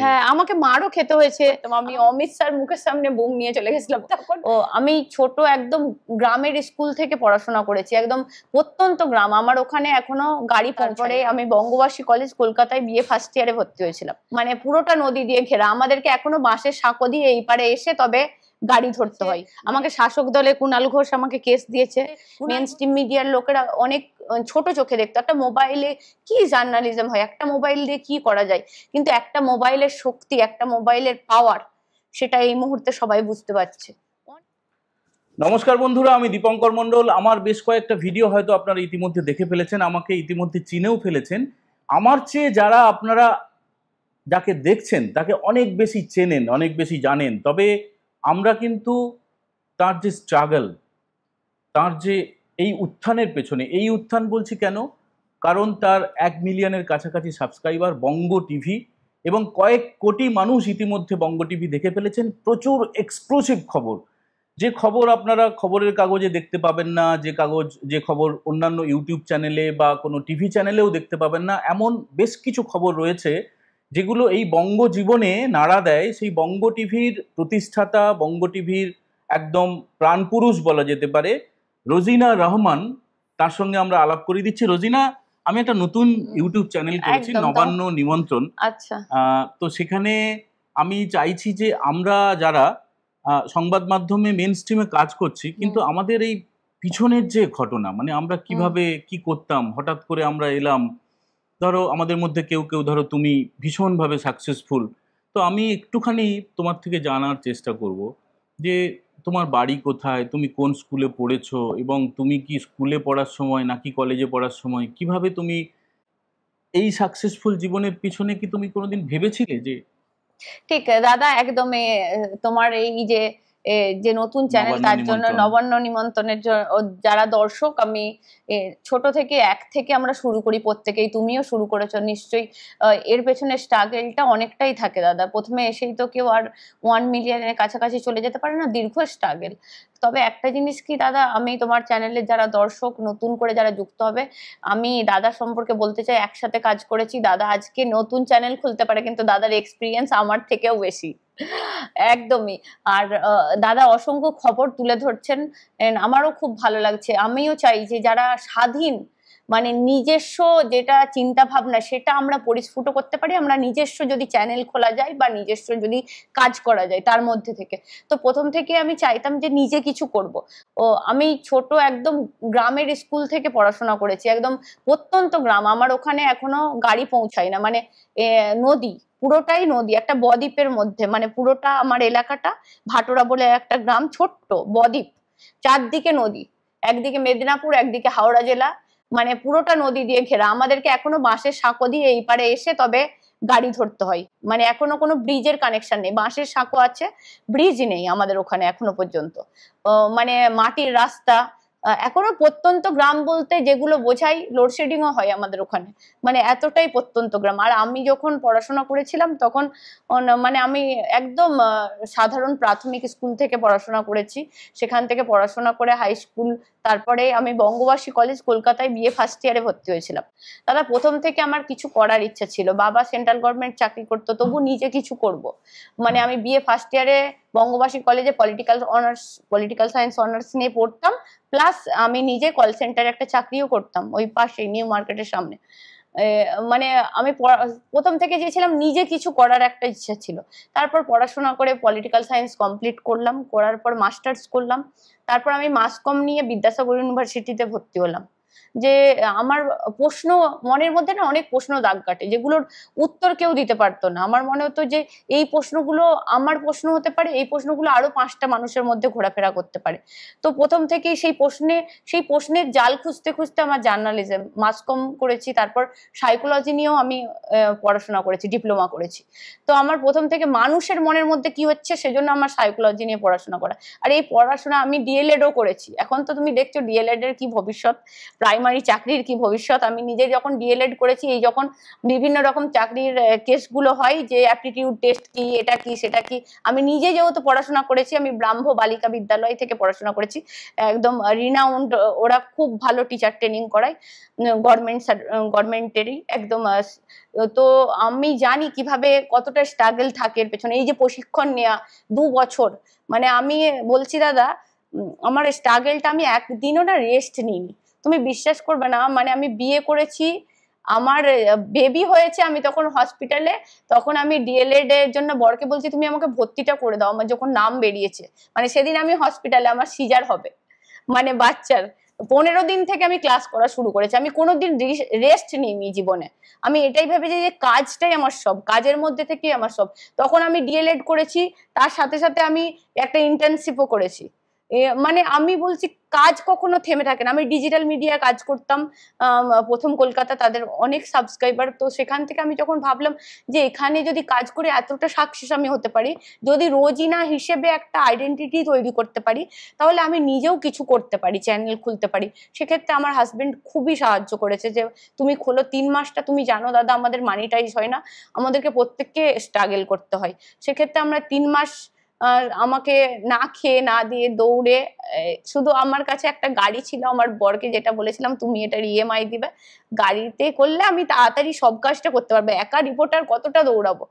হ্যাঁ, আমাকে মারও খেতে হয়েছে। আমি অমিত স্যার মুখের সামনে বুম নিয়ে চলে গেছিলাম তখন। আমি ছোট একদম গ্রামের স্কুল থেকে পড়াশোনা করেছি, একদম প্রত্যন্ত গ্রাম। আমার ওখানে এখনো গাড়ি পৌঁছায়। আমি বঙ্গবাসী কলেজ কলকাতায় বিএ ফার্স্ট ইয়ারে ভর্তি হয়েছিলাম। মানে পুরোটা নদী দিয়ে ঘেরা, আমাদেরকে এখনো বাঁশের সাঁকো দিয়ে এই পারে এসে তবে গাড়ি ধরতে হয়। আমাকে শাসক দলে কুণাল ঘোষ আমাকে কেস দিয়েছে। মেন স্ট্রিম মিডিয়ার লোকেরা অনেক ছোট চোখে দেখতো। একটা মোবাইলে কি জার্নালিজম হয়, একটা মোবাইল দিয়ে কি করা যায়, কিন্তু একটা মোবাইলের শক্তি, একটা মোবাইলের পাওয়ার, সেটা এই মুহূর্তে সবাই বুঝতে পারছে। নমস্কার বন্ধুরা, আমি দীপঙ্কর মণ্ডল। আমার বেশ কয়েকটা ভিডিও হয়তো আপনারা ইতিমধ্যে দেখে ফেলেছেন, আমাকে ইতিমধ্যে চিনেও ফেলেছেন। আমার চেয়ে যারা আপনারা যাকে দেখছেন তাকে অনেক বেশি চেনেন, অনেক বেশি জানেন। তবে আমরা কিন্তু তার যে স্ট্রাগল, তার যে এই উত্থানের পেছনে, এই উত্থান বলছি কেন, কারণ তার 1 মিলিয়নের কাছাকাছি সাবস্ক্রাইবার বঙ্গ টিভি, এবং কয়েক কোটি মানুষ ইতিমধ্যে বঙ্গ টিভি দেখে ফেলেছেন। প্রচুর এক্সক্লুসিভ খবর, যে খবর আপনারা খবরের কাগজে দেখতে পাবেন না, যে খবর অন্যান্য ইউটিউব চ্যানেলে বা কোনো টিভি চ্যানেলেও দেখতে পাবেন না, এমন বেশ কিছু খবর রয়েছে যেগুলো এই বঙ্গ জীবনে নাড়া দেয়। সেই বঙ্গ টিভির প্রতিষ্ঠাতা, বঙ্গ টিভির একদম প্রাণপুরুষ বলা যেতে পারে, রোজিনা রহমান, তার সঙ্গে আমরা আলাপ করে দিচ্ছি। রোজিনা, আমি একটা নতুন ইউটিউব চ্যানেল করেছি, নবান্ন নিমন্ত্রণ। আচ্ছা, তো সেখানে আমি চাইছি যে আমরা যারা সংবাদ মাধ্যমে মেন স্ট্রিমে কাজ করছি, কিন্তু আমাদের এই পিছনের যে ঘটনা, মানে আমরা কিভাবে কি করতাম, হঠাৎ করে আমরা এলাম, ধরো আমাদের মধ্যে কেউ কেউ, ধরো তুমি ভীষণভাবে সাকসেসফুল, তো আমি একটুখানি তোমার থেকে জানার চেষ্টা করব যে তোমার বাড়ি কোথায়, তুমি কোন স্কুলে পড়েছো, এবং তুমি কি স্কুলে পড়ার সময় নাকি কলেজে পড়ার সময় কিভাবে তুমি এই সাকসেসফুল জীবনের পিছনে, কি তুমি কোনোদিন ভেবেছিলে যে? ঠিক দাদা, একদমই। তোমার এই যে নতুন চ্যানেল, তার জন্য নবান্ন নিমন্ত্রণের যারা দর্শক, আমি ছোট থেকে আমরা শুরু করি প্রত্যেকেই, তুমিও শুরু করেছো নিশ্চয়ই। এর পেছনে স্ট্রাগলটা অনেকটাই থাকে দাদা। প্রথমে এসেই তো কেউ আর 1 মিলিয়নের কাছাকাছি চলে যেতে পারে না, দীর্ঘ স্ট্রাগল। তবে একটা জিনিস কি দাদা, আমি তোমার চ্যানেলের যারা দর্শক, নতুন করে যারা যুক্ত হবে, আমি দাদা সম্পর্কে বলতে চাই, একসাথে কাজ করেছি। দাদা আজকে নতুন চ্যানেল খুলতে পারে, কিন্তু দাদার এক্সপিরিয়েন্স আমার থেকেও বেশি, একদমই। আর দাদা অসংখ্য খবর তুলে ধরছেন, আমারও খুব ভালো লাগছে। আমিও চাই যে যারা স্বাধীন, মানে নিজস্ব যেটা চিন্তা ভাবনা, সেটা আমরা পরিস্ফুট করতে পারি, আমরা নিজস্ব যদি চ্যানেল খোলা যায় বা নিজস্ব যদি কাজ করা যায় তার মধ্যে থেকে। তো প্রথম থেকে আমি চাইতাম যে নিজে কিছু করব। আমি ছোট একদম গ্রামের স্কুল থেকে পড়াশোনা করেছি, একদম প্রত্যন্ত গ্রাম। আমার ওখানে এখনো গাড়ি পৌঁছায় না, মানে নদী, পুরোটাই নদী, একটা বদ্বীপের মধ্যে। মানে পুরোটা আমার এলাকাটা ভাটোরা বলে একটা গ্রাম, ছোট্ট বদ্বীপ, চারদিকে নদী, একদিকে মেদিনীপুর, একদিকে হাওড়া জেলা, মানে পুরোটা নদী দিয়ে ঘেরা। আমাদেরকে এখনো বাঁশের সাঁকো দিয়ে এই পারে এসে তবে গাড়ি ধরতে হয়। মানে এখনো কোনো ব্রিজের কানেকশন নেই, বাঁশের সাঁকো আছে, ব্রিজ নেই আমাদের ওখানে এখনো পর্যন্ত। মানে মাটির রাস্তা, এখনো প্রত্যন্ত গ্রাম বলতে যেগুলো বোঝাই, লোডশেডিংও হয় আমাদের ওখানে, মানে এতটাই প্রত্যন্ত গ্রাম। আর আমি যখন পড়াশোনা করেছিলাম তখন মানে আমি একদম সাধারণ প্রাথমিক স্কুল থেকে পড়াশোনা করেছি। সেখান থেকে পড়াশোনা করে হাই স্কুল, তারপরে আমি বঙ্গবাসী কলেজ কলকাতায় বিএ ফার্স্ট ইয়ারে ভর্তি হয়েছিলাম। দাদা প্রথম থেকে আমার কিছু করার ইচ্ছা ছিল। বাবা সেন্ট্রাল গভর্নমেন্ট চাকরি করতো, তবু নিজে কিছু করব। মানে আমি বিএ ফার্স্ট ইয়ারে বঙ্গবাসী কলেজে পলিটিক্যাল সায়েন্স অনার্স নিয়ে পড়তাম, প্লাস আমি নিজে কল সেন্টারে একটা চাকরিও করতাম ওই পাশে নিউ মার্কেটের সামনে। মানে আমি প্রথম থেকে চেয়েছিলাম নিজে কিছু করার একটা ইচ্ছা ছিল। তারপর পড়াশোনা করে পলিটিক্যাল সায়েন্স কমপ্লিট করলাম, করার পর মাস্টার্স করলাম। তারপর আমি মাস কম নিয়ে বিদ্যাসাগর ইউনিভার্সিটিতে ভর্তি হলাম। যে আমার প্রশ্ন মনের মধ্যে না অনেক প্রশ্ন দাগ কাটে, যেগুলোর উত্তর কেউ দিতে পারতো না। আমার মনে হতো যে এই প্রশ্নগুলো আমার প্রশ্ন হতে পারে, এই প্রশ্নগুলো আরো 5টা মানুষের মধ্যে ঘোরাফেরা করতে পারে। তো প্রথম থেকেই সেই প্রশ্নের জাল খুঁজতে খুঁজতে আমার জার্নালিজম, মাস কম করেছি, তারপর সাইকোলজি নিয়েও আমি পড়াশোনা করেছি, ডিপ্লোমা করেছি। তো আমার প্রথম থেকে মানুষের মনের মধ্যে কি হচ্ছে সেজন্য আমার সাইকোলজি নিয়ে পড়াশোনা করা। আর এই পড়াশোনা আমি ডিএলএডও করেছি। এখন তো তুমি দেখছো ডিএলএড এর কি ভবিষ্যৎ, প্রাইমারি চাকরির কি ভবিষ্যৎ। আমি নিজে যখন ডিএলএড করেছি, এই যখন বিভিন্ন রকম চাকরির কেসগুলো হয় যে অ্যাপটিটিউড টেস্ট কি, এটা কি সেটা কি, আমি নিজে যেহেতু পড়াশোনা করেছি, আমি ব্রাহ্ম বালিকা বিদ্যালয় থেকে পড়াশোনা করেছি, একদম রিনাউন্ড, ওরা খুব ভালো টিচার ট্রেনিং করায়, গভর্নমেন্টেরই একদম। তো আমি জানি কিভাবে কতটা স্ট্রাগল থাকে এর পেছনে, এই যে প্রশিক্ষণ নেওয়া 2 বছর, মানে আমি বলছি দাদা, আমার স্ট্রাগলটা আমি একদিনও না রেস্ট নিইনি। তুমি বিশ্বাস করবে না, মানে আমি বিয়ে করেছি, আমার বেবি হয়েছে, আমি তখন হসপিটালে, তখন আমি ডিএলএড এর জন্য বরকে বলছি তুমি আমাকে ভর্তিটা করে দাও, আমার যখন নাম বেরিয়েছে, মানে সেদিন আমি হসপিটালে, আমার সিজার হবে, মানে বাচ্চার 15 দিন থেকে আমি ক্লাস করা শুরু করেছি। আমি কোনোদিন রেস্ট নিইনি জীবনে। আমি এটাই ভেবেছি যে কাজটাই আমার সব, কাজের মধ্যে থেকেই আমার সব। তখন আমি ডিএলএড করেছি, তার সাথে সাথে আমি একটা ইন্টার্নশিপও করেছি। মানে আমি বলছি কাজ কখনো থেমে থাকে না। আমি ডিজিটাল মিডিয়া কাজ করতাম প্রথম কলকাতা, তাদের অনেক সাবস্ক্রাইবার, তো সেখান থেকে আমি যখন ভাবলাম যে এখানে যদি কাজ করে এতটা সাকসেস আমি হতে পারি, যদি রোজিনা হিসেবে একটা আইডেন্টিটি তৈরি করতে পারি, তাহলে আমি নিজেও কিছু করতে পারি, চ্যানেল খুলতে পারি। সেক্ষেত্রে আমার হাজবেন্ড খুবই সাহায্য করেছে যে তুমি খোলো। 3 মাসটা তুমি জানো দাদা আমাদের মানিটাইজ হয় না, আমাদেরকে প্রত্যেককে স্ট্রাগল করতে হয়। সেক্ষেত্রে আমরা 3 মাস আমাকে না খেয়ে না দিয়ে দৌড়ে, শুধু আমার কাছে একটা গাড়ি ছিল, আমার বরকে যেটা বলেছিলাম তুমি এটার ইএমআই দিবে, গাড়িতে করলে আমি তাড়াতাড়ি সব কাজটা করতে পারবো, একা রিপোর্টার কতটা দৌড়াবো।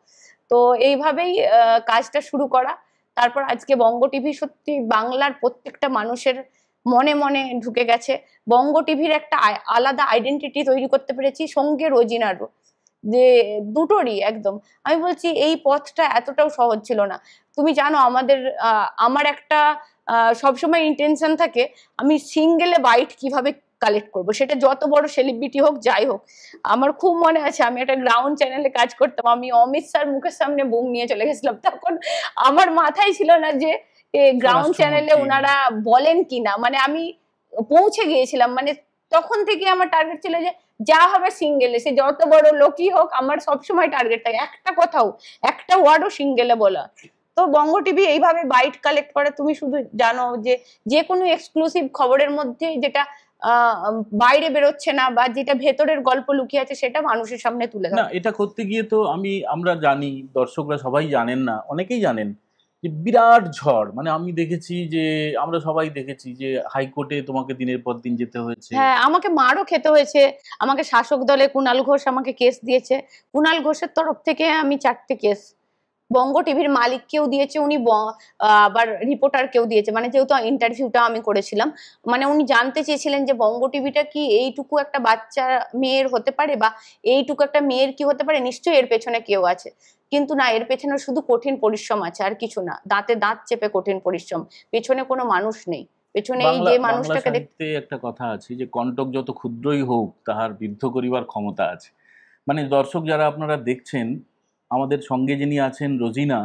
তো এইভাবেই কাজটা শুরু করা। তারপর আজকে বঙ্গ টিভি সত্যি বাংলার প্রত্যেকটা মানুষের মনে মনে ঢুকে গেছে। বঙ্গ টিভির একটা আলাদা আইডেন্টিটি তৈরি করতে পেরেছি, সঙ্গে রোজিনারও, যে দুটোরই একদম। আমি বলছি এই পথটা এতটাও সহজ ছিল না। তুমি জানো আমার একটা সবসময় ইন্টেনশন থাকে, আমি সিঙ্গেলে বাইট কিভাবে কালেক্ট করব, সেটা যত বড় সেলিব্রিটি হোক যাই হোক। আমার খুব মনে আছে আমি একটা গ্রাউন্ড চ্যানেলে কাজ করতাম, আমি অমিত স্যার মুখের সামনে বুম নিয়ে চলে গেছিলাম, তখন আমার মাথায় ছিল না যে গ্রাউন্ড চ্যানেলে ওনারা বলেন কিনা, মানে আমি পৌঁছে গিয়েছিলাম। মানে তখন থেকে আমার টার্গেট ছিল যে যা হবে সিঙ্গেলে, সে যত বড় লোকই হোক, আমার সবসময় টার্গেট থাকে একটা কথাও, একটা ওয়ার্ডও সিঙ্গেলে বলা। তো বঙ্গ টিভি এইভাবে বাইট কালেক্ট করে। তুমি শুধু জানো যে কোনো এক্সক্লুসিভ খবরের মধ্যে যেটা বাইরে বেরোচ্ছে না বা যেটা ভেতরের গল্প লুকিয়ে আছে, সেটা মানুষের সামনে তুলে ধরে। না, এটা করতে গিয়ে তো আমরা জানি, দর্শকরা সবাই জানেন না, অনেকেই জানেন যে বিরাট ঝড়, মানে আমি দেখেছি যে, আমরা সবাই দেখেছি যে হাইকোর্টে তোমাকে দিনের পর দিন যেতে হয়েছে। হ্যাঁ, আমাকে মারও খেতে হয়েছে। আমাকে শাসক দলে কুণাল ঘোষ আমাকে কেস দিয়েছে, কুণাল ঘোষের তরফ থেকে আমি 4টে কেস, বঙ্গ টিভির মালিককেও দিয়েছে উনি, আবার রিপোর্টারকেও দিয়েছে। মানে যেহেতু ইন্টারভিউটা আমি করেছিলাম, মানে উনি জানতে চেয়েছিলেন যে বঙ্গ টিভিটা কি এইটুকু একটা বাচ্চা মেয়ের হতে পারে, বা এইটুকু একটা মেয়ের কি হতে পারে, নিশ্চয়ই এর পেছনে কেউ আছে। কিন্তু না, এর পেছনে শুধু কঠিন পরিশ্রম আছে, আর কিছু না। দাঁতে দাঁত চেপে কঠিন পরিশ্রম, পেছনে কোনো মানুষ নেই, পেছনে এই যে মানুষটাকে দেখতে। একটা কথা আছে যে কণ্টক যত ক্ষুদ্রই হোক তাহার বিদ্ধ করিবার ক্ষমতা আছে। মানে দর্শক যারা আপনারা দেখছেন, আমাদের সঙ্গে যিনি আছেন রোজিনা,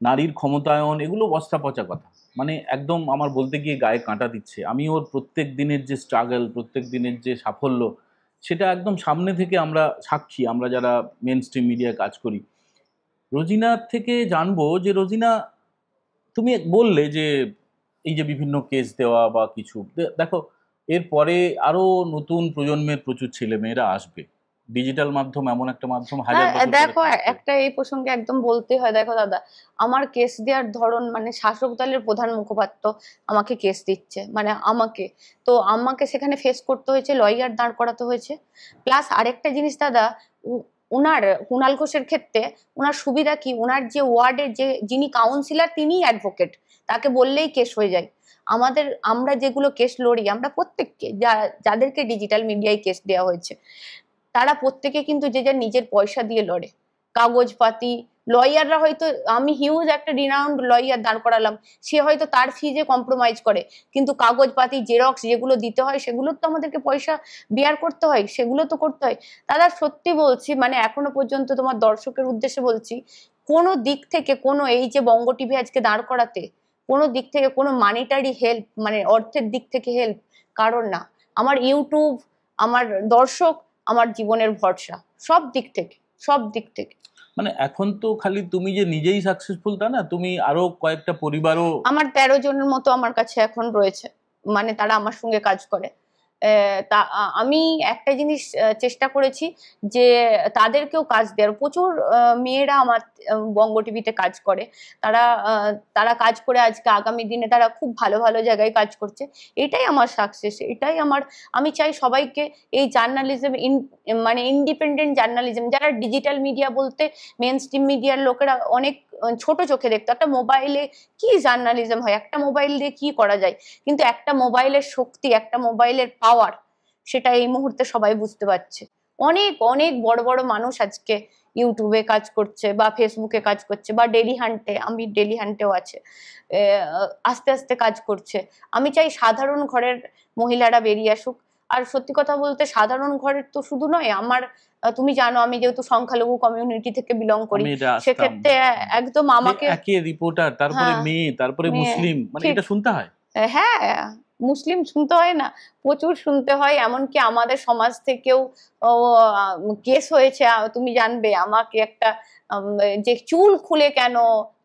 নারীর ক্ষমতায়ন, এগুলো বস্তা পচা কথা, মানে একদম আমার বলতে গিয়ে গায়ে কাঁটা দিচ্ছে। আমি ওর প্রত্যেক দিনের যে স্ট্রাগল, প্রত্যেক দিনের যে সাফল্য, সেটা একদম সামনে থেকে আমরা সাক্ষী, আমরা যারা মেন স্ট্রিম মিডিয়ায় কাজ করি। রোজিনার থেকে জানবো যে রোজিনা, তুমি বললে যে এই যে বিভিন্ন কেস দেওয়া বা কিছু, দেখো এরপরে আরো নতুন প্রজন্মের প্রচুর ছেলে মেয়েরা আসবে। ডিজিটাল মাধ্যম এমন একটা মাধ্যম, দেখো একটা এই প্রসঙ্গে একদম বলতে হয়, দেখো দাদা, আমার কেস দেওয়ার ধরন, মানে শাসক দলের প্রধান মুখপাত্র আমাকে কেস দিচ্ছে, মানে আমাকে সেখানে ফেস করতে হয়েছে, লয়ার দাঁড় করাতে হয়েছে। প্লাস আরেকটা জিনিস দাদা, উনার কুণাল ঘোষের ক্ষেত্রে উনার সুবিধা কি, উনার যে ওয়ার্ডের যিনি কাউন্সিলর তিনিই অ্যাডভোকেট, তাকে বললেই কেস হয়ে যায়। আমরা যেগুলো কেস লড়ি, আমরা প্রত্যেককে যাদেরকে ডিজিটাল মিডিয়ায় কেস দেওয়া হয়েছে, তারা প্রত্যেকে কিন্তু যে যার নিজের পয়সা দিয়ে লড়ে, কাগজপাতি। লয়াররা হয়তো, আমি হিউজ একটা রিনাউন্ড লয়ার দাঁড় করালাম, সে হয়তো তার ফিজে কম্প্রোমাইজ করে, কিন্তু কাগজপাতি জেরক্স যেগুলো দিতে হয়, সেগুলো তো আমাদেরকে পয়সা বেয়ার করতে হয়, সেগুলো তো করতে হয়। দাদা সত্যি বলছি, মানে এখনো পর্যন্ত তোমার দর্শকের উদ্দেশ্যে বলছি, কোনো দিক থেকে কোনো, এই যে বঙ্গ টিভি আজকে দাঁড় করাতে, কোনো দিক থেকে কোনো মানিটারি হেল্প, মানে অর্থের দিক থেকে হেল্প কারণ না। আমার ইউটিউব, আমার দর্শক, আমার জীবনের ভরসা, সব দিক থেকে। মানে এখন তো খালি তুমি যে নিজেই সাকসেসফুল তা না, তুমি আরো কয়েকটা পরিবারও, আমার 13 জনের মতো আমার কাছে এখন রয়েছে, মানে তারা আমার সঙ্গে কাজ করে। আমি একটা জিনিস চেষ্টা করেছি যে তাদেরকেও কাজ দেওয়ার। প্রচুর মেয়েরা আমার বঙ্গ টিভিতে কাজ করে, তারা তারা কাজ করে আজকে আগামী দিনে তারা খুব ভালো ভালো জায়গায় কাজ করছে। এটাই আমার সাকসেস, এটাই আমার। আমি চাই সবাইকে এই জার্নালিজম, মানে ইন্ডিপেন্ডেন্ট জার্নালিজম, যারা ডিজিটাল মিডিয়া বলতে মেন স্ট্রিম মিডিয়ার লোকেরা অনেক ছোট চোখে দেখতো। একটা মোবাইলে কি জার্নালিজম হয়, একটা মোবাইল দিয়ে কি করা যায়, কিন্তু একটা মোবাইলের শক্তি, একটা মোবাইলের পাওয়ার, সেটা এই মুহূর্তে সবাই বুঝতে পারছে। অনেক অনেক বড় বড় মানুষ আজকে ইউটিউবে কাজ করছে বা ফেসবুকে কাজ করছে বা ডেলি হান্টে, আমি ডেলি হান্টেও আছে, আস্তে আস্তে কাজ করছে। আমি চাই সাধারণ ঘরের মহিলারা বেরিয়ে আসুক। আর সত্যি কথা বলতে সাধারণ ঘরের তো শুধু নয়, আমার তুমি জানো আমি যেহেতু সংখ্যালঘু কমিউনিটি থেকে বিলং করি, সেক্ষেত্রে একদম আমাকে রিপোর্টার, তারপরে মেয়ে, তারপরে মুসলিম, মানে এটা শুনতে হয়। হ্যাঁ, মুসলিম শুনতে হয় না, প্রচুর শুনতে হয়। এমনকি আমাদের সমাজ থেকেও কেস হয়েছে, তুমি জানবে। আমাকে একটা যে চুল খুলে কেন,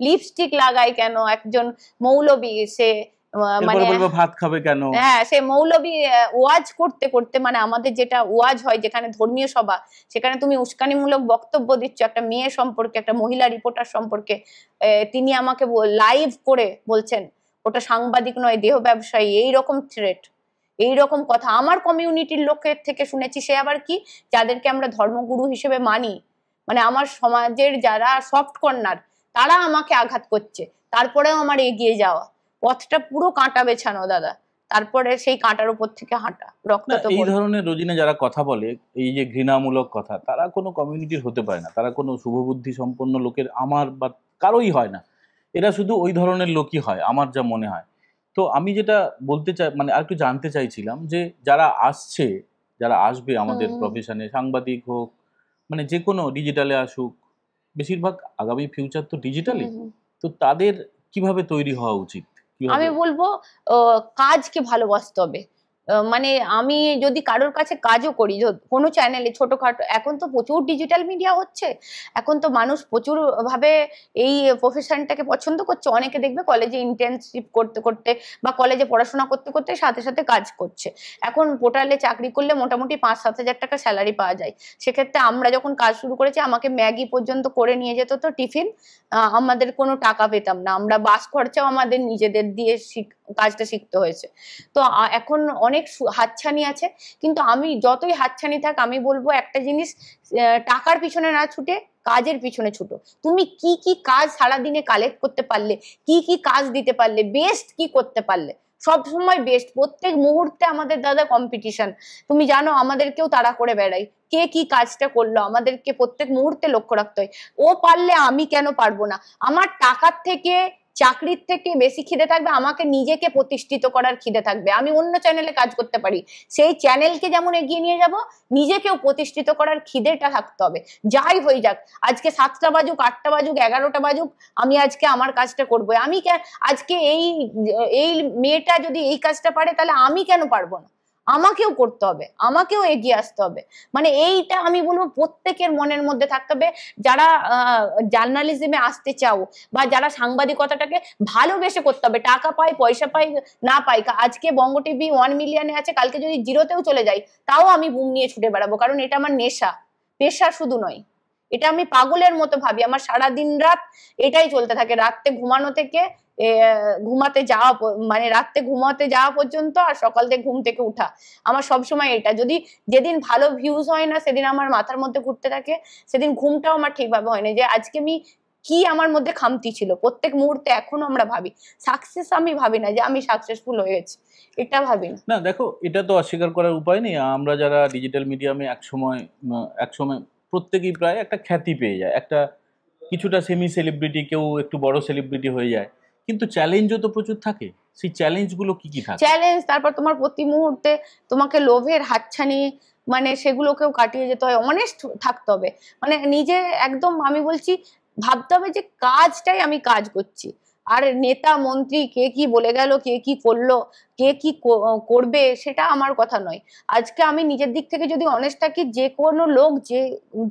লিপস্টিক লাগায় কেন একজন মৌলবী, সে মানে ভাত খাবে কেন, হ্যাঁ, সে মৌলবী ওয়াজ করতে করতে, মানে আমাদের যেটা ওয়াজ হয় যেখানে ধর্মীয় সভা, সেখানে তুমি উস্কানিমূলক বক্তব্য দিচ্ছ একটা মেয়ে সম্পর্কে, একটা মহিলা রিপোর্টার সম্পর্কে। তিনি আমাকে লাইভ করে বলছেন ওটা সাংবাদিক নয়, দেহ ব্যবসায়ী, এইরকম থ্রেট, এইরকম কথা আমার কমিউনিটির লোকের থেকে শুনেছি। সে আবার কি, যাদেরকে আমরা ধর্মগুরু হিসেবে মানি, মানে আমার সমাজের যারা সফট কর্নার, তারা আমাকে আঘাত করছে, তারপরেও আমার এগিয়ে যাওয়া। পথটা পুরো কাঁটা বেছানো দাদা, তারপরে সেই কাঁটার উপর থেকে হাঁটা, রক্ত তো। এই ধরনের রোজিনা যারা কথা বলে, এই যে ঘৃণামূলক কথা, তারা কোনো কমিউনিটির হতে পারে না, তারা কোনো শুভবুদ্ধি সম্পন্ন লোকের আমার বা কারোই হয় না। এরা শুধু ওই ধরনের লোকই হয়, আমার যা মনে হয়। তো আমি যেটা বলতে চাই, মানে আর একটু জানতে চাইছিলাম যে যারা আসছে, যারা আসবে আমাদের প্রফেশনে, সাংবাদিক হোক, মানে যে কোনো ডিজিটালে আসুক, বেশিরভাগ আগামী ফিউচার তো ডিজিটালি, তো তাদের কিভাবে তৈরি হওয়া উচিত? আমি বলবো কাজকে ভালোবাসতে হবে। মানে আমি যদি কারোর কাছে কাজও করি, কোনো চ্যানেলে ছোটখাটো, এখন তো প্রচুর ডিজিটাল মিডিয়া হচ্ছে, এখন তো মানুষ প্রচুর ভাবে এই প্রফেশনটাকে পছন্দ করছে। অনেকে দেখবে কলেজে ইন্টার্নশিপ করতে করতে বা কলেজে পড়াশোনা করতে করতে সাথে সাথে কাজ করছে। এখন পোর্টালে চাকরি করলে মোটামুটি 5-7 হাজার টাকা স্যালারি পাওয়া যায়। সেক্ষেত্রে আমরা যখন কাজ শুরু করেছি, আমাকে ম্যাগি পর্যন্ত করে নিয়ে যেত তো টিফিন, আমাদের কোনো টাকা পেতাম না, আমরা বাস খরচাও আমাদের নিজেদের দিয়ে কাজটা শিখতে হয়েছে। তো এখন অনেক হাতছানি আছে, কিন্তু আমি যতই হাতছানি থাক, আমি বলবো একটা জিনিস, টাকার পিছনে না ছুটে কাজের পিছনে ছুটো। তুমি কি কি কাজ সারাদিনে কালেক্ট করতে পারলে, কি কি কাজ দিতে পারলে, বেস্ট কি করতে পারলে, সব সময় বেস্ট। প্রত্যেক মুহূর্তে আমাদের দাদা কম্পিটিশন, তুমি জানো আমাদেরকেও তাড়া করে বেড়াই, কে কি কাজটা করলো, আমাদেরকে প্রত্যেক মুহূর্তে লক্ষ্য রাখতে হয়। ও পারলে আমি কেন পারবো না? আমার টাকার থেকে, চাকরির থেকে বেশি খিদে থাকবে আমাকে নিজেকে প্রতিষ্ঠিত করার খিদে থাকবে। আমি অন্য চ্যানেলে কাজ করতে পারি, সেই চ্যানেলকে যেমন এগিয়ে নিয়ে যাব, নিজেকেও প্রতিষ্ঠিত করার খিদেটা থাকতে হবে। যাই হয়ে যাক, আজকে 7টা বাজুক, 8টা বাজুক, 11টা বাজুক, আমি আজকে আমার কাজটা করবো। আমি আজকে এই মেয়েটা যদি এই কাজটা পারে, তাহলে আমি কেন পারবো না? আমাকেও করতে হবে, আমাকেও এগিয়ে আসতে হবে। মানে এইটা আমি বলবো প্রত্যেকের মনের মধ্যে থাকতে হবে। যারা জার্নালিজমে আসতে চাও বা যারা সাংবাদিকতাটাকে ভালোবেসে করতে হবে, টাকা পাই, পয়সা পাই, না পাই, আজকে বঙ্গ টিভি 1 মিলিয়নে আছে, কালকে যদি 0তেও চলে যায়, তাও আমি বুম নিয়ে ছুটে বেড়াবো, কারণ এটা আমার নেশা, পেশা শুধু নয়। এটা আমি পাগলের মতো ভাবি, আমার সারা দিন রাত এটাই চলতে থাকে, রাতে ঘুমানো থেকে ঘুমাতে যাওয়া, মানে রাতে ঘুমাতে যাওয়া পর্যন্ত, আর সকাল থেকে ঘুম থেকে উঠা, আমার সবসময় এটা। যদি যেদিন ভালো ভিউজ হয় না, সেদিন আমার মাথার মধ্যে ঘুরতে থাকে, সেদিন ঘুমটাও আমার ঠিকভাবে হয় না, যে আজকে আমি কি, আমার মধ্যে খামতি ছিল। প্রত্যেক মুহূর্তে এখনো আমরা ভাবি সাকসেস, আমি ভাবি না যে আমি সাকসেসফুল হয়ে গেছি, এটা ভাবি না। না দেখো, এটা তো অস্বীকার করার উপায় নেই। আমরা যারা ডিজিটাল মিডিয়ামে একসময় প্রত্যেকেই প্রায় একটা খ্যাতি পেয়ে যায়, একটা কিছুটা সেমি সেলিব্রিটি, কেউ একটু বড় সেলিব্রিটি হয়ে যায়, কিন্তু চ্যালেঞ্জও তো প্রচুর থাকে। সেই চ্যালেঞ্জগুলো কি কি থাকে? চ্যালেঞ্জ, তারপর তোমার প্রতি মুহূর্তে তোমাকে লোভের হাতছানি, মানে সেগুলোকেও কাটিয়ে যেতে হয়, অনেস্ট থাকতে হবে। মানে নিজে একদম, আমি বলছি, ভাবতে হবে যে কাজটাই আমি কাজ করছি। আর নেতা মন্ত্রী কে কি বলে গেল, কে কি করলো, কে কি করবে, সেটা আমার কথা নয়। আজকে আমি নিজের দিক থেকে যদি অনেস্ট থাকি, যে কোনো লোক যে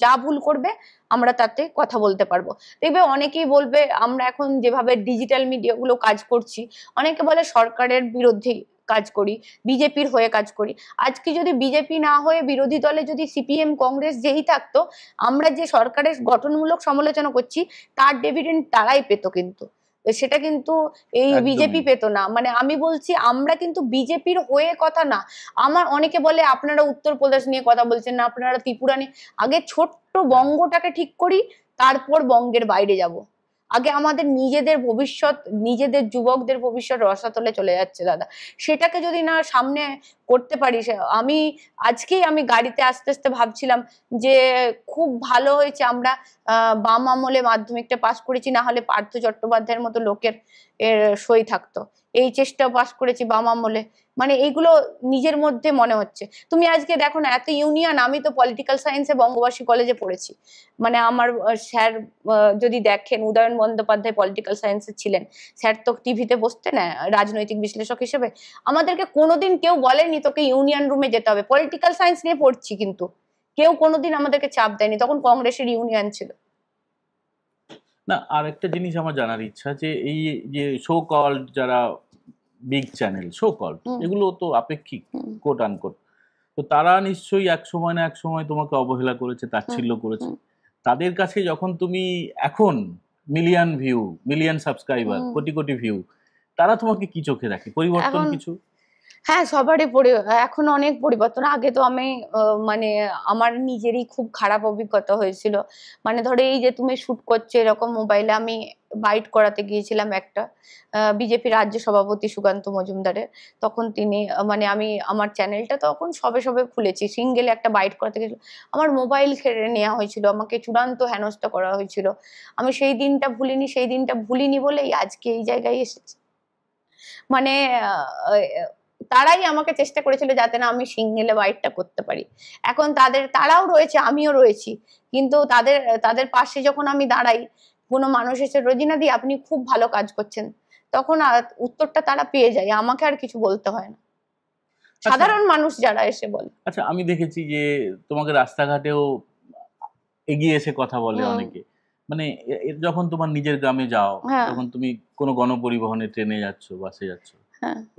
যা ভুল করবে, আমরা তাতে কথা বলতে পারবো। দেখবে অনেকেই বলবে, আমরা এখন যেভাবে ডিজিটাল মিডিয়া গুলো কাজ করছি, অনেকে বলে সরকারের বিরুদ্ধে কাজ করি, বিজেপির হয়ে কাজ করি। আজকে যদি বিজেপি না হয়ে বিরোধী দলে যদি সিপিএম কংগ্রেস যেই থাকতো, আমরা যে সরকারের গঠনমূলক সমালোচনা করছি তার ডিভিডেন্ড তারাই পেতো, কিন্তু সেটা কিন্তু এই বিজেপি পেতো না। মানে আমি বলছি আমরা কিন্তু বিজেপির হয়ে কথা না। আমার অনেকে বলে আপনারা উত্তরপ্রদেশ নিয়ে কথা বলছেন না, আপনারা ত্রিপুরা নিয়ে। আগে ছোট্ট বঙ্গটাকে ঠিক করি, তারপর বঙ্গের বাইরে যাব। আগে আমাদের নিজেদের ভবিষ্যৎ, নিজেদের যুবকদের ভবিষ্যৎ রসাতলে চলে যাচ্ছে দাদা। সেটাকে যদি না সামনে করতে পারি, আজকেই আমি গাড়িতে আস্তে আস্তে ভাবছিলাম যে খুব ভালো হয়েছে আমরা বাম আমলে মাধ্যমিকটা পাস করেছি, না হলে পার্থ চট্টোপাধ্যায়ের মতো লোকের সই থাকতো। এই চেষ্টা পাস করেছি বাম আমলে, মানে এইগুলো নিজের মধ্যে মনে হচ্ছে। তুমি আজকে দেখো না এত ইউনিয়ন। আমি তো পলিটিক্যাল সায়েন্সে বঙ্গবাসী কলেজে পড়েছি, মানে আমার স্যার যদি দেখেন, উদয়ন বন্দ্যোপাধ্যায় পলিটিক্যাল সায়েন্সে ছিলেন, স্যার তো টিভিতে বসতেন না রাজনৈতিক বিশ্লেষক হিসেবে। আমাদেরকে কোনোদিন কেউ বলেনি তোকে ইউনিয়ন রুমে যেতে হবে, পলিটিক্যাল সায়েন্স নিয়ে পড়ছি, কিন্তু কেউ কোনোদিন আমাদেরকে চাপ দেয়নি। তখন কংগ্রেসের ইউনিয়ন ছিল না। আর একটা জিনিস আমার জানার ইচ্ছা, যে এই যে শো কল্ড যারা বিগ চ্যানেল শো কল্ড, এগুলো তো আপেক্ষিক, কোট আনকোট, তো তারা নিশ্চয়ই এক সময় না এক সময় তোমাকে অবহেলা করেছে, তাচ্ছিল্য করেছে। তাদের কাছে যখন তুমি এখন million view, million subscriber, crore crore view, তারা তোমাকে কি চোখে রাখে? পরিবর্তন কিছু? হ্যাঁ, সবারই এখন অনেক পরিবর্তন। আগে তো আমি মানে আমার নিজেরই খুব খারাপ অভিজ্ঞতা হয়েছিল। মানে ধরো এই যে তুমি শুট করছো এরকম মোবাইলে, আমি বাইট করাতে গিয়েছিলাম একটা বিজেপি রাজ্য সভাপতি সুকান্ত মজুমদারের। তখন তিনি মানে আমি আমার চ্যানেলটা তখন সবে সবে খুলেছি, সিঙ্গেলে একটা বাইট করাতে গেছিলাম, আমার মোবাইল কেড়ে নেওয়া হয়েছিল, আমাকে চূড়ান্ত হেনস্থা করা হয়েছিল। আমি সেই দিনটা ভুলিনি বলেই আজকে এই জায়গায় এসেছি। মানে তারাই আমাকে চেষ্টা করেছিল যাতে না আমি সিঙ্গেলে বাইটটা করতে পারি। এখন তারাও রয়েছে, আমিও রয়েছি, কিন্তু তাদের পাশে যখন আমি দাঁড়াই, কোনো মানুষ এসে রোজিনা দি আপনি খুব ভালো কাজ করছেন, তখন উত্তরটা তারা পেয়ে যায়, আমাকে আর কিছু বলতে হয় না, সাধারণ মানুষ যারা এসে বলে। আচ্ছা, আমি দেখেছি যে তোমাকে রাস্তাঘাটেও এগিয়ে এসে কথা বলে অনেকে। মানে যখন তোমার নিজের গ্রামে যাও, তখন তুমি কোনো গণপরিবহনে, ট্রেনে যাচ্ছ, বাসে যাচ্ছ,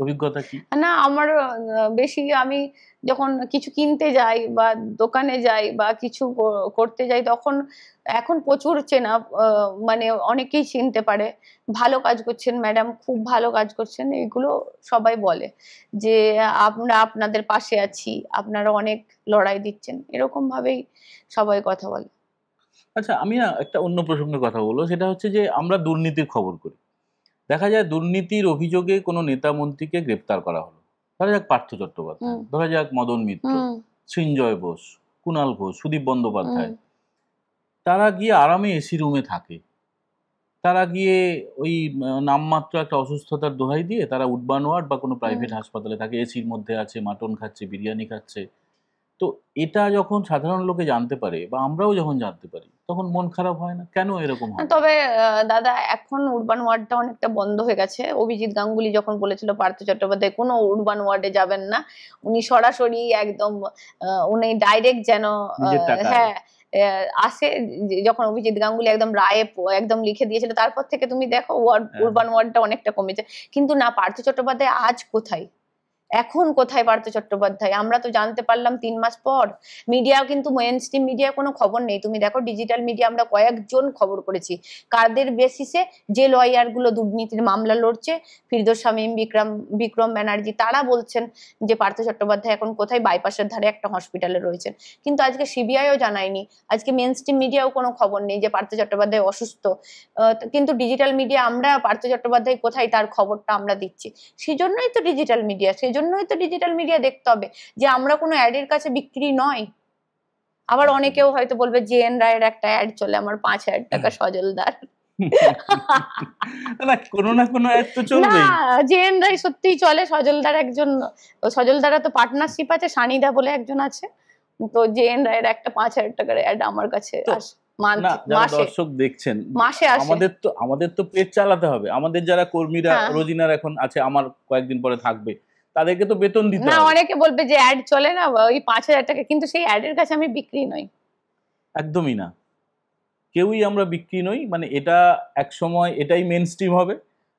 অভিজ্ঞতা কি? না, আমার বেশি আমি যখন কিছু কিনতে যাই বা দোকানে যাই বা কিছু করতে যাই, তখন এখন প্রচুর চেনা, মানে অনেকেই চিনতে পারে, ভালো কাজ করছেন ম্যাডাম, খুব ভালো কাজ করছেন, এগুলো সবাই বলে যে আমরা আপনাদের পাশে আছি, আপনারা অনেক লড়াই দিচ্ছেন, এরকম ভাবেই সবাই কথা বলে। আচ্ছা, আমি না একটা অন্য প্রসঙ্গে কথা বলবো, সেটা হচ্ছে যে আমরা দুর্নীতির খবর করি। দেখা যায় দুর্নীতির অভিযোগে কোনো নেতা মন্ত্রীকে গ্রেপ্তার করা হলো, ধরা যাক পার্থ চট্টোপাধ্যায়, ধরা যাক মদন মিত্র, সৃঞ্জয় বোস, কুণাল ঘোষ, সুদীপ বন্দ্যোপাধ্যায়, তারা গিয়ে আরামে এসি রুমে থাকে। তারা গিয়ে ওই নামমাত্র একটা অসুস্থতার দোহাই দিয়ে তারা উডবান ওয়ার্ড বা কোনো প্রাইভেট হাসপাতালে থাকে, এসির মধ্যে আছে, মাটন খাচ্ছে, বিরিয়ানি খাচ্ছে। তো এটা যখন সাধারণ লোকে জানতে পারে বা আমরাও যখন জানতে পারি, তখন মন খারাপ হয় না? কেন এরকম হয়? তবে দাদা এখন উরবান ওয়ার্ডটা অনেকটা বন্ধ হয়ে গেছে। অভিজিৎ গাঙ্গুলি যখন বলেছিল পার্থ চট্টোপাধ্যায় কোনো উরবান ওয়ার্ডে যাবেন না, উনি সরাসরি একদম উনি ডাইরেক্ট যেন হ্যাঁ আসে, যখন অভিজিৎ গাঙ্গুলি একদম রায়ে একদম লিখে দিয়েছিল, তারপর থেকে তুমি দেখো উরবান ওয়ার্ডটা অনেকটা কমেছে। কিন্তু না, পার্থ চট্টোপাধ্যায় আজ কোথায়, এখন কোথায় পার্থ চট্টোপাধ্যায়? আমরা তো জানতে পারলাম 3 মাস পর। মিডিয়া কিন্তু মেইন স্ট্রিম মিডিয়া কোনো খবর নেই। তুমি দেখো ডিজিটাল মিডিয়া আমরা কয়েকজন খবর করেছি, কাদের বেসিসে, যে লয়ার গুলো দুর্নীতির মামলা লড়ছে, ফিরদৌস শামীম, বিক্রম ব্যানার্জি, তারা বলছেন যে পার্থ চট্টোপাধ্যায় এখন কোথায়, বাইপাসের ধারে একটা হসপিটালে রয়েছেন। কিন্তু আজকে সিবিআইও জানায়নি, আজকে মেইন স্ট্রিম মিডিয়াও কোনো খবর নেই যে পার্থ চট্টোপাধ্যায় অসুস্থ। কিন্তু ডিজিটাল মিডিয়া আমরা পার্থ চট্টোপাধ্যায় কোথায় তার খবরটা আমরা দিচ্ছি। সেজন্যই তো ডিজিটাল মিডিয়া, ডিজিটাল মিডিয়া দেখতে হবে যে আমরা কোনো অ্যাডের কাছে বিক্রি নয়। আবার অনেকেও হয়তো বলবে জেএন রায়ের একটা অ্যাড চলে আমার 5,000 টাকা সজলদার, না কোনো না কোনো অ্যাড তো চলবে। না, জেএন রায় সত্যিই চলে, সজলদার একজন, সজলদারা তো পার্টনারশিপ আছে, সানিদা বলে একজন আছে, তো জেএন রায়ের একটা 5,000 টাকার অ্যাড আমার কাছে আসে। দর্শক দেখছেন, আমাদের তো পেট চালাতে হবে, আমাদের যারা কর্মীরা, রোজিনার এখন আছে, আমার কয়েকদিন পরে থাকবে, তাদেরকে তো বেতন দিতে হবে। না, অনেকে বলবে যে অ্যাড চলে না ওই 5,000 টাকা, কিন্তু সেই অ্যাডের কাছে আমি বিক্রি নই, একদমই না, কেউই আমরা বিক্রি নই। মানে এটা এক সময় এটাই মেন স্ট্রিম হবে,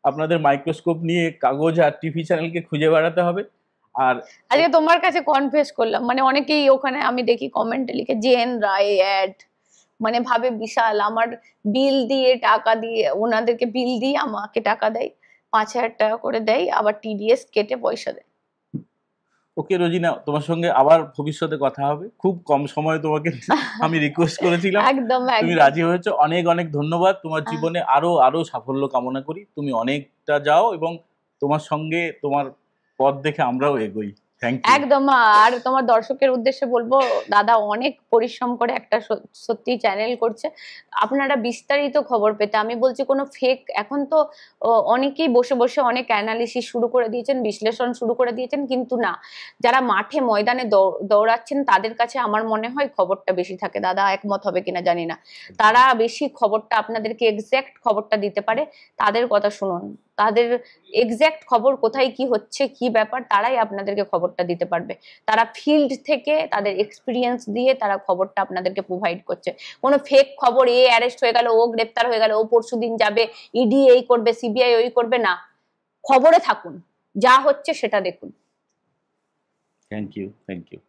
আপনাদের মাইক্রোস্কোপ নিয়ে কাগজ আর টিভি চ্যানেলকে খুঁজে বেড়াতে হবে। আর আজকে তোমার কাছে কনফেস করলাম, মানে অনেকেই ওখানে আমি দেখি কমেন্টে লিখে জেন রায় অ্যাড, মানে ভাবে বিশাল, আমার বিল দিয়ে টাকা দিয়ে ওনাদেরকে বিল দিয়ে আমাকে টাকা দেয়, 5,000 টাকা করে দেয়, আবার টিডিএস কেটে পয়সা দেয়। ওকে রোজিনা, তোমার সঙ্গে আবার ভবিষ্যতে কথা হবে। খুব কম সময় তোমাকে আমি রিকোয়েস্ট করেছিলাম, একদম তুমি একদম। রাজি হয়েছো। অনেক অনেক ধন্যবাদ। তোমার জীবনে আরো আরো সাফল্য কামনা করি। তুমি অনেকটা যাও এবং তোমার সঙ্গে তোমার পথ দেখে আমরাও এগোই। Thank you. একদম। আর তোমার দর্শকের উদ্দেশ্যে বলবো, দাদা অনেক পরিশ্রম করে একটা সত্যি চ্যানেল করছে। আপনারা বিস্তারিত খবর পেতে, আমি বলছি কোনো ফেক, এখন তো অনেকেই বসে বসে অনেক অ্যানালিসিস শুরু করে দিয়েছেন, বিশ্লেষণ শুরু করে দিয়েছেন, কিন্তু না, যারা মাঠে ময়দানে দৌড়াচ্ছেন তাদের কাছে আমার মনে হয় খবরটা বেশি থাকে। দাদা একমত হবে কিনা জানি না, তারা বেশি খবরটা আপনাদেরকে এক্সাক্ট খবরটা দিতে পারে। তাদের কথা শুনুন, তাদের এক্সাক্ট খবর কোথায় কি হচ্ছে কি ব্যাপার তারাই আপনাদেরকে খবরটা দিতে পারবে। তারা ফিল্ড থেকে তাদের এক্সপিরিয়েন্স দিয়ে তারা খবরটা আপনাদেরকে প্রোভাইড করছে। কোনো ফেক খবর, এ অ্যারেস্ট হয়ে গেল, ও গ্রেপ্তার হয়ে গেল, ও পরশুদিন যাবে, ইডি এই করবে, সিবিআই ওই করবে, না, খবরে থাকুন, যা হচ্ছে সেটা দেখুন। Thank you, thank you.